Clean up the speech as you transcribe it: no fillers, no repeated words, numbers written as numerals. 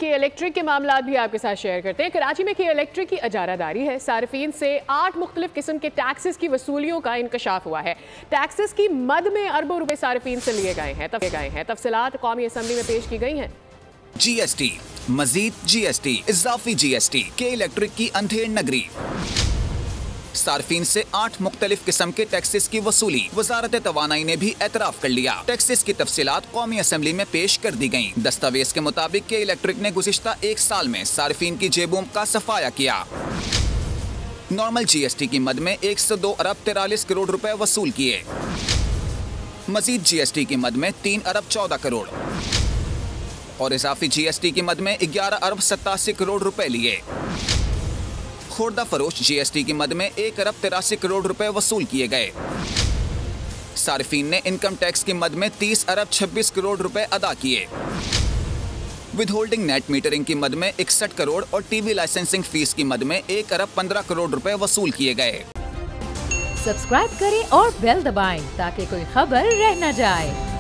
के इलेक्ट्रिक के मामला भी आपके साथ शेयर करते हैं। कराची में के इलेक्ट्रिक की इजारादारी है। सार्फिन से 8 मुख्तलिफ किस्म के टैक्सेस की वसूलियों का इंकशाफ हुआ है। टैक्सेस की मद में अरबों रुपए सार्फिन से लिए गए हैं। तफसीलात कौमी असम्बली में पेश की गई हैं। GST, मजीद GST, इजाफी GST, के इलेक्ट्रिक की अंधेर नगरी। सार्फिन से 8 मुख्तलिफ किस्म के टैक्सेस की वसूली। वजारत तवानाई ने भी एतराफ कर लिया। टैक्सेस की तफसीलात कौमी असम्बली में पेश कर दी गयी। दस्तावेज के मुताबिक के इलेक्ट्रिक ने गुज़िश्ता 1 साल में सार्फिन की जेबों का सफाया किया। नॉर्मल GST की मद में 102 अरब 43 करोड़ रुपए वसूल किए। मजीद GST की मद में 3 अरब 14 करोड़ और इजाफी GST की मद में 11 अरब 87 करोड़ रुपए लिए। खुर्दा फरोश GST की मद में 1 अरब 83 करोड़ रुपए वसूल किए गए। सार्फिन ने इनकम टैक्स की मद में 30 अरब 26 करोड़ रुपए अदा किए। विद होल्डिंग नेट मीटरिंग की मद में 61 करोड़ और टीवी लाइसेंसिंग फीस की मद में 1 अरब 15 करोड़ रुपए वसूल किए गए। सब्सक्राइब करें और बेल दबाएं ताकि कोई खबर रह न जाए।